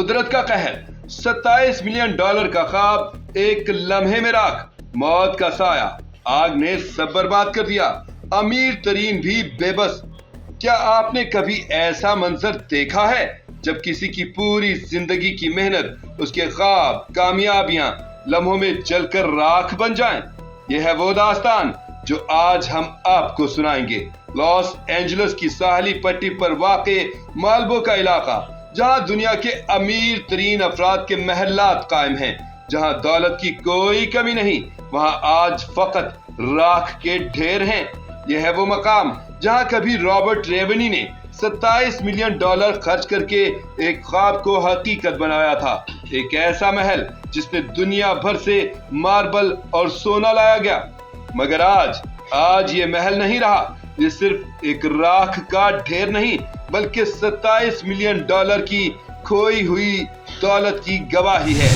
قدرت کا قہر، $27 ملین کا خواب ایک لمحے میں راکھ، موت کا سایہ، آگ نے سب برباد کر دیا، امیر ترین بھی بے بس۔ کیا آپ نے کبھی ایسا منظر دیکھا ہے جب کسی کی پوری زندگی کی محنت، اس کے خواب، کامیابیاں لمحوں میں جل کر راکھ بن جائیں؟ یہ ہے وہ داستان جو آج ہم آپ کو سنائیں گے۔ لاس اینجلس کی ساحلی پٹی پر واقع مالبو کا علاقہ، جہاں دنیا کے امیر ترین افراد کے محلات قائم ہیں، جہاں دولت کی کوئی کمی نہیں، وہاں آج فقط راکھ کے ڈھیر ہیں۔ یہ ہے وہ مقام جہاں کبھی رابرٹ ریونی نے $27 ملین خرچ کر کے ایک خواب کو حقیقت بنایا تھا، ایک ایسا محل جس میں دنیا بھر سے ماربل اور سونا لایا گیا۔ مگر آج یہ محل نہیں رہا، یہ صرف ایک راکھ کا ڈھیر نہیں بلکہ $27 ملین کی کھوئی ہوئی دولت کی گواہی ہے۔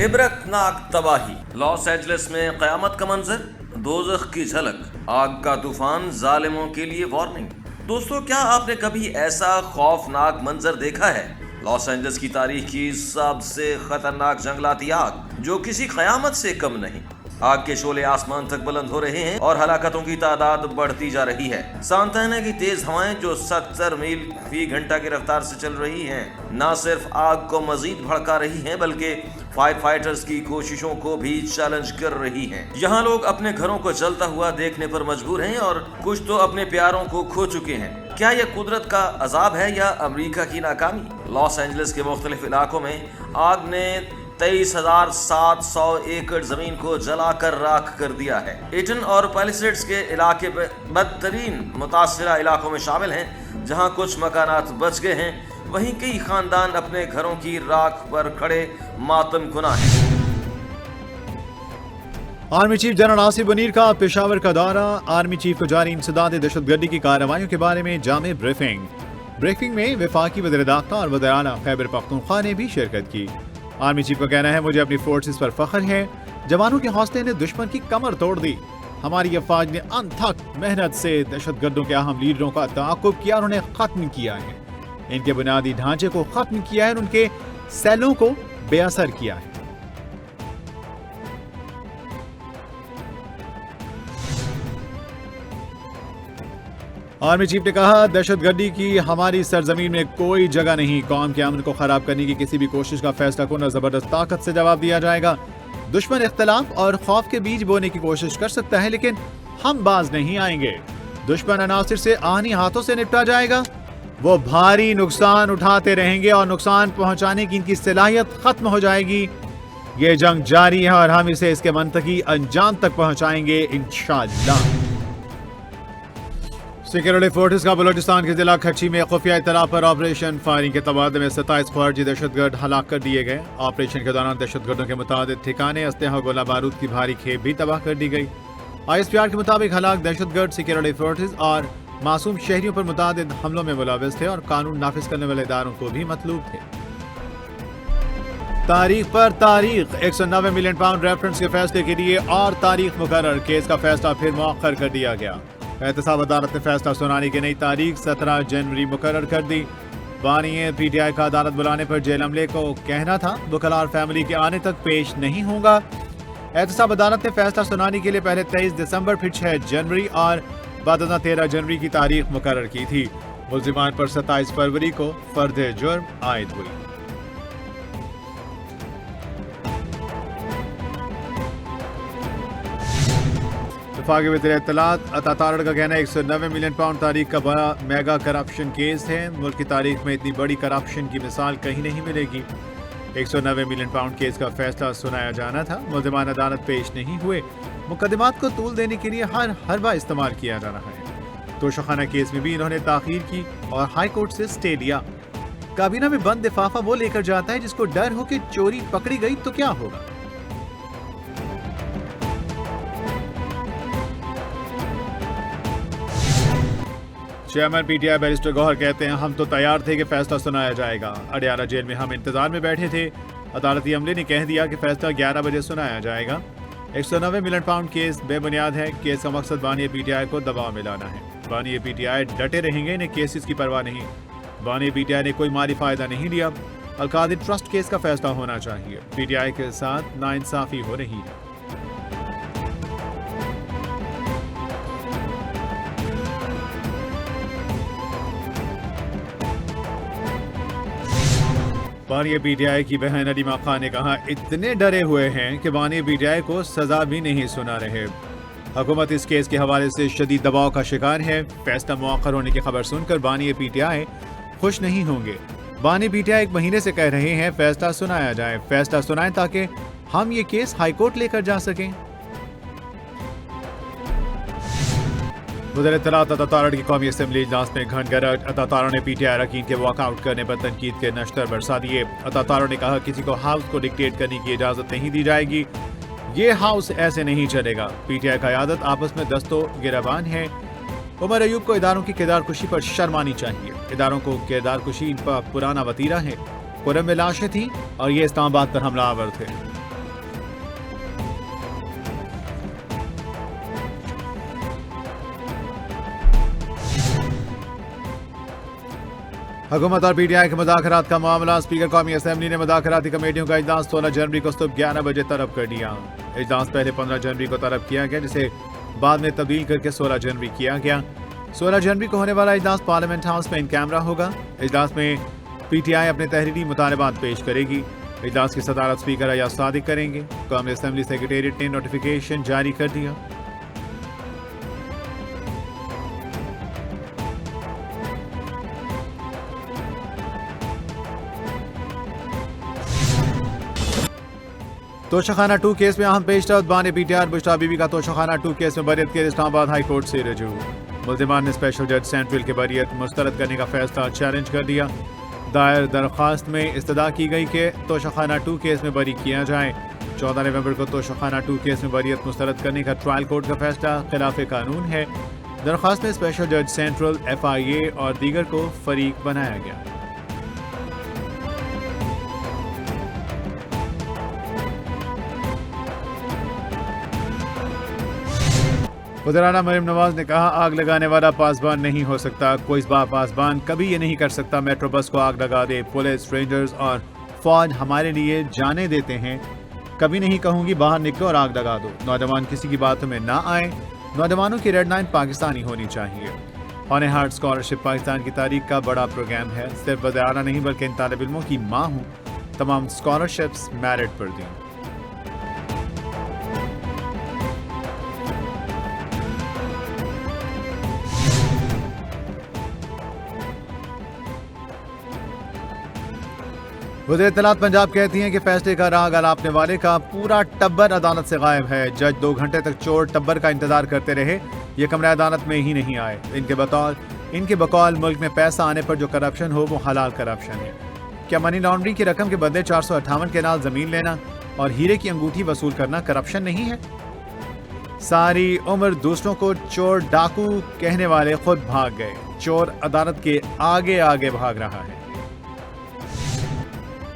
عبرتناک تباہی، لاس اینجلس میں قیامت کا منظر، دوزخ کی جھلک، آگ کا طوفان، ظالموں کے لیے وارننگ۔ دوستو، کیا آپ نے کبھی ایسا خوفناک منظر دیکھا ہے؟ لاس اینجلس کی تاریخ کی سب سے خطرناک جنگلاتی آگ جو کسی قیامت سے کم نہیں۔ آگ کے شعلے آسمان تک بلند ہو رہے ہیں اور ہلاکتوں کی تعداد بڑھتی جا رہی ہے۔ سانتانا کی تیز ہوائیں جو 70 میل فی گھنٹہ کی رفتار سے چل رہی ہیں، نہ صرف آگ کو مزید بھڑکا رہی ہیں بلکہ فائر فائٹرز کی کوششوں کو بھی چیلنج کر رہی ہیں۔ یہاں لوگ اپنے گھروں کو جلتا ہوا دیکھنے پر مجبور ہیں اور کچھ تو اپنے پیاروں کو کھو چکے ہیں۔ کیا یہ قدرت کا عذاب ہے یا امریکہ کی ناکامی؟ لاس اینجلس کے مختلف علاقوں میں آگ نے 23,700 ایکڑ زمین کو جلا کر راکھ کر دیا ہے۔ ایٹن اور پیلیسیڈز کے علاقے بدترین متاثرہ علاقوں میں شامل ہیں، جہاں کچھ مکانات بچ گئے ہیں، وہیں کئی خاندان اپنے گھروں کی راکھ پر کھڑے ماتم کناں ہیں۔ Army chief general Asif Munir کا پشاور کا دورہ، آرمی چیف کو جاری انسداد دہشت گردی کی کارروائیوں کے بارے میں جامع بریفنگ میں وفاقی وزیر داخلہ اور وزیر اعلیٰ خیبر پختونخوا نے بھی شرکت کی۔ آرمی چیف کا کہنا ہے، مجھے اپنی فورسز پر فخر ہے، جوانوں کے حوصلے نے دشمن کی کمر توڑ دی۔ ہماری افواج نے انتھک محنت سے دہشت گردوں کے اہم لیڈروں کا تعاقب کیا اور انہیں ختم کیا ہے، ان کے بنیادی ڈھانچے کو ختم کیا ہے اور ان کے سیلوں کو بے اثر کیا ہے۔ آرمی چیف نے کہا، دہشت گردی کی ہماری سرزمین میں کوئی جگہ نہیں، قوم کے امن کو خراب کرنے کی کسی بھی کوشش کا فیصلہ کن اور زبردست طاقت سے جواب دیا جائے گا۔ دشمن اختلاف اور خوف کے بیج بونے کی کوشش کر سکتا ہے لیکن ہم باز نہیں آئیں گے۔ دشمن عناصر سے آہنی ہاتھوں سے نپٹا جائے گا، وہ بھاری نقصان اٹھاتے رہیں گے اور نقصان پہنچانے کی ان کی صلاحیت ختم ہو جائے گی۔ یہ جنگ جاری ہے اور ہم اسے اس کے منطقی انجام تک پہنچائیں گے انشاءاللہ۔ سیکورٹی فورسز کا بلوچستان کے ضلع کھچی میں خفیہ اطلاع پر آپریشن فائرنگ کے تبادلے میں 27 خارجی دہشت گرد ہلاک کر دیے گئے۔ آپریشن کے دوران دہشت گردوں کے متعدد ٹھکانے، اسلحہ، گولہ بارود کی بھاری کھیپ بھی تباہ کر دی گئی۔ ISPR کے مطابق ہلاک دہشت گرد سیکورٹی فورسز اور معصوم شہریوں پر متعدد حملوں میں ملوث تھے اور قانون نافذ کرنے والے اداروں کو بھی مطلوب تھے۔ تاریخ پر تاریخ، £190 ملین ریفرنس کے فیصلے کے لیے اور تاریخ مقرر، کیس کا فیصلہ پھر مؤخر کر دیا گیا۔ احتساب عدالت نے فیصلہ سنانے کی نئی تاریخ 17 جنوری مقرر کر دی۔ بانی PTI کا عدالت بلانے پر جیل عملے کو کہنا تھا وکلاء اور فیملی کے آنے تک پیش نہیں ہوگا۔ احتساب عدالت نے فیصلہ سنانے کے لیے پہلے 23 دسمبر پھر 6 جنوری اور بعد ازاں 13 جنوری کی تاریخ مقرر کی تھی۔ ملزمان پر 27 فروری کو فرد جرم عائد ہوئی۔ وفاقی وزیر اطلاعات عطا تارڑ کا کہنا ہے 190 ملین تاریخ کا بڑا میگا کرپشن کیس ہے، ملک کی تاریخ میں اتنی بڑی کرپشن کی مثال کہیں نہیں ملے گی۔ 190 ملین کیس کا فیصلہ سنایا جانا تھا، ملزمان عدالت پیش نہیں ہوئے، مقدمات کو طول دینے کے لیے ہر حربہ استعمال کیا جا رہا ہے۔ توشخانہ کیس میں بھی انہوں نے تاخیر کی اور ہائی کورٹ سے سٹے لیا۔ کابینہ میں بند لفافہ وہ لے کر جاتا ہے جس کو ڈر ہو کہ چوری پکڑی گئی تو کیا ہوگا۔ چیئرمین PTI بیرسٹر گوہر کہتے ہیں، ہم تو تیار تھے کہ فیصلہ سنایا جائے گا، اڈیالہ جیل میں ہم انتظار میں بیٹھے تھے، عدالتی عملے نے کہہ دیا کہ فیصلہ 11 بجے سنایا جائے گا۔ 190 ملین کیس بے بنیاد ہے، کیس کا مقصد بانی PTI کو دباؤ میں لانا ہے۔ بانی PTI ڈٹے رہیں گے، انہیں کیسز کی پرواہ نہیں۔ بانی PTI نے کوئی مالی فائدہ نہیں لیا۔ अलकादिर ट्रस्ट केस का फैसला होना चाहिए। पीटीआई के साथ नाइंसाफी हो रही है। बानी पीटीआई की बहन अलीमा खान ने कहा, इतने डरे हुए हैं कि बानी पीटीआई को सजा भी नहीं सुना रहे। हुकूमत इस केस के हवाले से शदीद दबाव का शिकार है। फैसला मुअक्खर होने की खबर सुनकर बानी पीटीआई खुश नहीं होंगे। बानी पीटीआई एक महीने से कह रहे हैं फैसला सुनाया जाए, फैसला सुनाएं ताकि हम ये केस हाईकोर्ट लेकर जा सकें। वज़ीर इत्तलात अता की कौमी असम्बली इजलास में घनगरज। अता ने पीटीआई अरकान के वॉकआउट करने पर तनकीद के नश्तर बरसा दिए। अता ने कहा, किसी को हाउस को डिक्टेट करने की इजाजत नहीं दी जाएगी, ये हाउस ऐसे नहीं चलेगा। पीटीआई का क़यादत आपस में दस्तो गिरबान है। उमर अयूब को इदारों की किरदार कुशी पर शर्म आनी चाहिए। इदारों को किरदार कुशी इन पर पुराना वतीरा है। कुरम में लाशें थी और ये इस्लामाबाद पर हमलावर थे। हुकूमत और पीटीआई के मुज़ाकरात का मामला। स्पीकर कौमी असम्बली ने मुज़ाकराती कमेटियों का इजलास 16 जनवरी को सुबह 11 बजे तलब कर दिया। इजलास पहले 15 जनवरी को तलब किया गया, जिसे बाद में तब्दील करके 16 जनवरी किया गया। 16 जनवरी को होने वाला इजलास पार्लियामेंट हाउस में इन कैमरा होगा। इजलास में पीटीआई अपने तहरीरी मुतालबात पेश करेगी। इजलास की सदारत स्पीकर अयाज सादिक करेंगे। कौमी असम्बली सेक्रेटेरिएट ने नोटिफिकेशन जारी कर दिया। तोशाखाना 2 केस में अहम पेशरफ्त। बानी पीटीआई बुशरा बीबी का तोशाखाना 2 केस में बरियत के इस्लामाबाद हाई कोर्ट से रजू। मुल्जिमान ने स्पेशल जज सेंट्रल के बरियत मुस्तरद करने का फैसला चैलेंज कर दिया। दायर दरख्वास्त में इस्तदा की गई कि तोशाखाना 2 केस में बरी किया जाए। 14 नवंबर को तोशाखाना 2 केस में बरियत मुस्तरद करने का ट्रायल कोर्ट का फैसला खिलाफ कानून है। दरख्वास्त में स्पेशल जज सेंट्रल, FIA और दीगर को फरीक बनाया गया। वज़ीर-ए-आला मरीम नवाज ने कहा, आग लगाने वाला पासबान नहीं हो सकता। कोई पासबान कभी ये नहीं कर सकता मेट्रो बस को आग लगा दे। पुलिस, रेंजर्स और फौज हमारे लिए जाने देते हैं। कभी नहीं कहूँगी बाहर निकलो और आग लगा दो। नौजवान किसी की बातों में ना आए। नौजवानों की रेड लाइन पाकिस्तानी होनी चाहिए। हॉने हार्ट स्कॉलरशिप पाकिस्तान की तारीख का बड़ा प्रोग्राम है। सिर्फ वज़ीर-ए-आला नहीं बल्कि इन तालिब इल्मों की माँ हूँ। तमाम स्कॉलरशिप्स मेरिट पर दी। वज़ीर इत्तलात पंजाब कहती हैं कि फैसले का राग अलापने वाले का पूरा टब्बर अदालत से गायब है। जज 2 घंटे तक चोर टब्बर का इंतजार करते रहे, ये कमरा अदालत में ही नहीं आए। इनके बकौल मुल्क में पैसा आने पर जो करप्शन हो वो हलाल करप्शन है। क्या मनी लॉन्ड्रिंग की रकम के बदले 458 के नाल जमीन लेना और हीरे की अंगूठी वसूल करना करप्शन नहीं है? सारी उम्र दूसरों को चोर डाकू कहने वाले खुद भाग गए। चोर अदालत के आगे आगे भाग रहा है।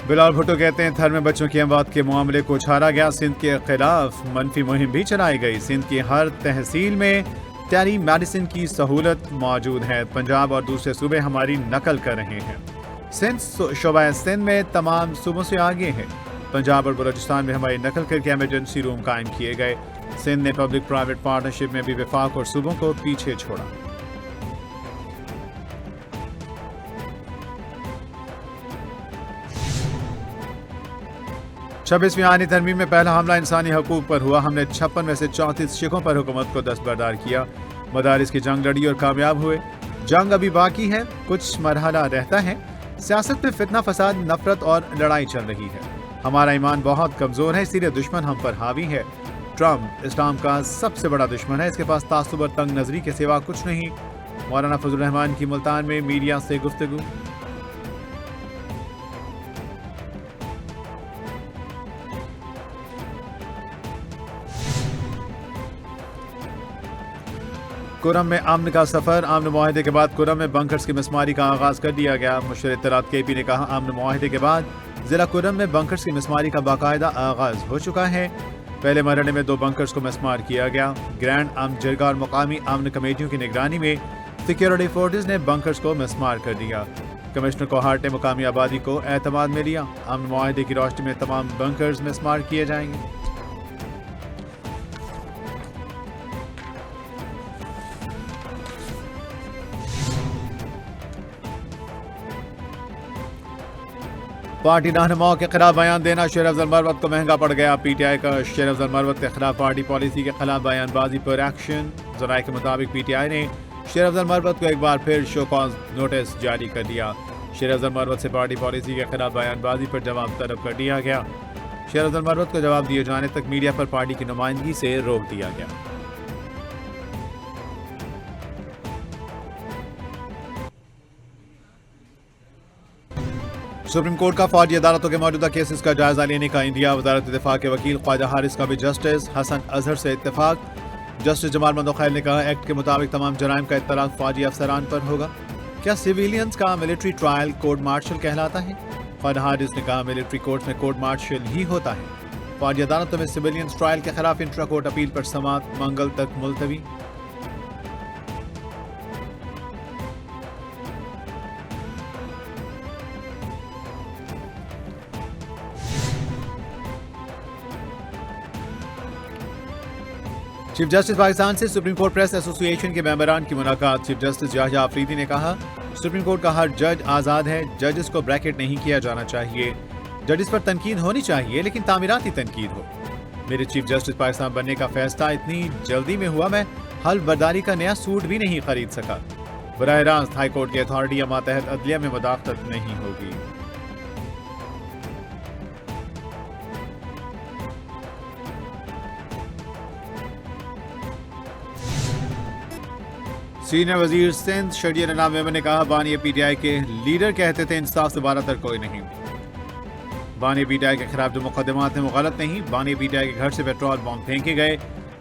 बिलाल भुट्टो कहते हैं, थर में बच्चों की अमवात के मामले को उछाला गया। सिंध के खिलाफ मनफी मुहिम भी चलाई गई। सिंध की हर तहसील में टेली मेडिसिन की सहूलत मौजूद है। पंजाब और दूसरे सूबे हमारी नकल कर रहे हैं। सिंध शोबा सिंध में तमाम सूबों से आगे है। पंजाब और बलूचिस्तान में हमारी नकल करके एमरजेंसी रूम कायम किए गए। सिंध ने पब्लिक प्राइवेट पार्टनरशिप में भी वफाक और सूबों को पीछे छोड़ा। छब्बीसवीं आईनी तरमीम में पहला हमला इंसानी हकूक पर हुआ। हमने 56 में से 34 शिखों पर हुकूमत को दस्तबरदार किया। मदारिस की जंग लड़ी और कामयाब हुए। जंग अभी बाकी है, कुछ मरहला रहता है। सियासत में फितना, फसाद, नफरत और लड़ाई चल रही है। हमारा ईमान बहुत कमजोर है, इसीलिए दुश्मन हम पर हावी है। ट्रम्प इस्लाम का सबसे बड़ा दुश्मन है। इसके पास तासुब और तंग नजरी के सिवा कुछ नहीं। मौलाना फजल रहमान की मुल्तान में मीडिया से गुफ्तगू। कुरम में अमन का सफर। अमन मुआहिदे के बाद कुरम में बंकर्स की मिसमारी का आगाज कर दिया गया। मुशीर इत्तलात KP ने कहा, अमन मुआहिदे के बाद जिला कुरम में बंकर्स की मिसमारी का बाकायदा आगाज हो चुका है। पहले मरहले में 2 बंकर्स को मिसमार किया गया। ग्रैंड अमन जिरगा और मुकामी अमन कमेटियों की निगरानी में सिक्योरिटी फोर्सेज ने बंकर्स को मिसमार कर दिया। कमिश्नर कोहाट ने मुकामी आबादी को एतमाद में लिया। अमन मुआहदे की रोशनी में तमाम बंकर्स मिसमार किए जाएंगे। पार्टी रहनुमाओं के खिलाफ बयान देना शेर अफजल मरवत को महंगा पड़ गया। पीटीआई का शेर अफजल मरवत के खिलाफ पार्टी पॉलिसी के खिलाफ बयानबाजी पर एक्शन। जराये के मुताबिक पीटीआई ने शेर अफजल मरवत को एक बार फिर शो कॉज नोटिस जारी कर दिया। शेर अफजल मरवत से पार्टी पॉलिसी के खिलाफ बयानबाजी पर जवाब तलब कर दिया गया। शेर अफजल मरवत को जवाब दिए जाने तक मीडिया पर पार्टी की नुमाइंदगी से रोक दिया गया। सुप्रीम कोर्ट का फौजी अदालतों के मौजूदा केसेस का जायजा लेने का इंडिया वजारत दिफा के वकील ख्वाजा हारिस का भी जस्टिस हसन अजहर से इत्तेफाक। जस्टिस जमाल मंदोखैल ने कहा, एक्ट के मुताबिक तमाम जराइम का इत्तलाक फौजी अफसरान पर होगा। क्या सिविलियंस का मिलिट्री ट्रायल कोर्ट मार्शल कहलाता है? ख्वाजा हारिस ने कहा, मिलिट्री कोर्ट में कोर्ट मार्शल ही होता है। फौजी अदालतों में सिविलियंस ट्रायल के खिलाफ इंट्रा कोर्ट अपील पर समाअत मंगल तक मुलतवी। चीफ जस्टिस पाकिस्तान से सुप्रीम कोर्ट प्रेस एसोसिएशन के मेंबरान की मुलाकात। चीफ जस्टिस याहिया अफरीदी ने कहा, सुप्रीम कोर्ट का हर जज आज़ाद है, जजेस को ब्रैकेट नहीं किया जाना चाहिए। जजेस पर तनकीद होनी चाहिए लेकिन तामीराती तनकीद हो। मेरे चीफ जस्टिस पाकिस्तान बनने का फैसला इतनी जल्दी में हुआ, मैं हल्फ बर्दारी का नया सूट भी नहीं खरीद सका। बराह रास्त हाई कोर्ट की अथॉरिटी या मातहत अदलिया में मुदाखलत नहीं होगी। सीनियर वजीर सिंध शरीय इनाम मेमन ने कहा, बानी पीटीआई के लीडर कहते थे इंसाफ से बारह तर कोई नहीं। बानी पीटीआई के खिलाफ जो मुकदमात हैं वो गलत नहीं। बानी पीटीआई के घर से पेट्रोल बम फेंके गए।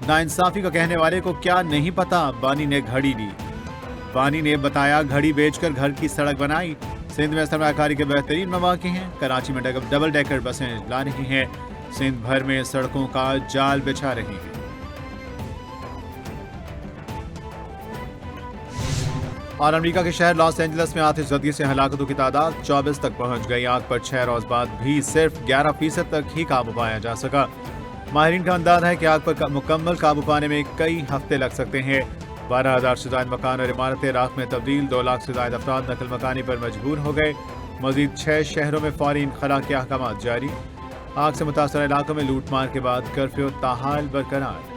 नाइंसाफी को कहने वाले को क्या नहीं पता, बानी ने घड़ी ली। बानी ने बताया घड़ी बेचकर घर की सड़क बनाई। सिंध में सरमाकारी के बेहतरीन मौके हैं। कराची में डबल डेकर बसें ला रही हैं। सिंध भर में सड़कों का जाल बिछा रही हैं। और अमेरिका के शहर लॉस एंजलिस में आतिशज़दी से हलाकतों की तादाद 24 तक पहुंच गई। आग पर 6 रोज बाद भी सिर्फ 11% तक ही काबू पाया जा सका। माहिरीन का अंदाजा है कि आग पर मुकम्मल काबू पाने में कई हफ्ते लग सकते हैं। 12,000 से ज्यादा मकान और इमारतें राख में तब्दील। 2 लाख से ज्यादा अफराद नकल मकानी पर मजबूर हो गए। मजीद 6 शहरों में फौरी इंखला के अहकाम जारी। आग से मुतासर इलाकों में लूट मार के बाद कर्फ्यू ताहाल बरकरार।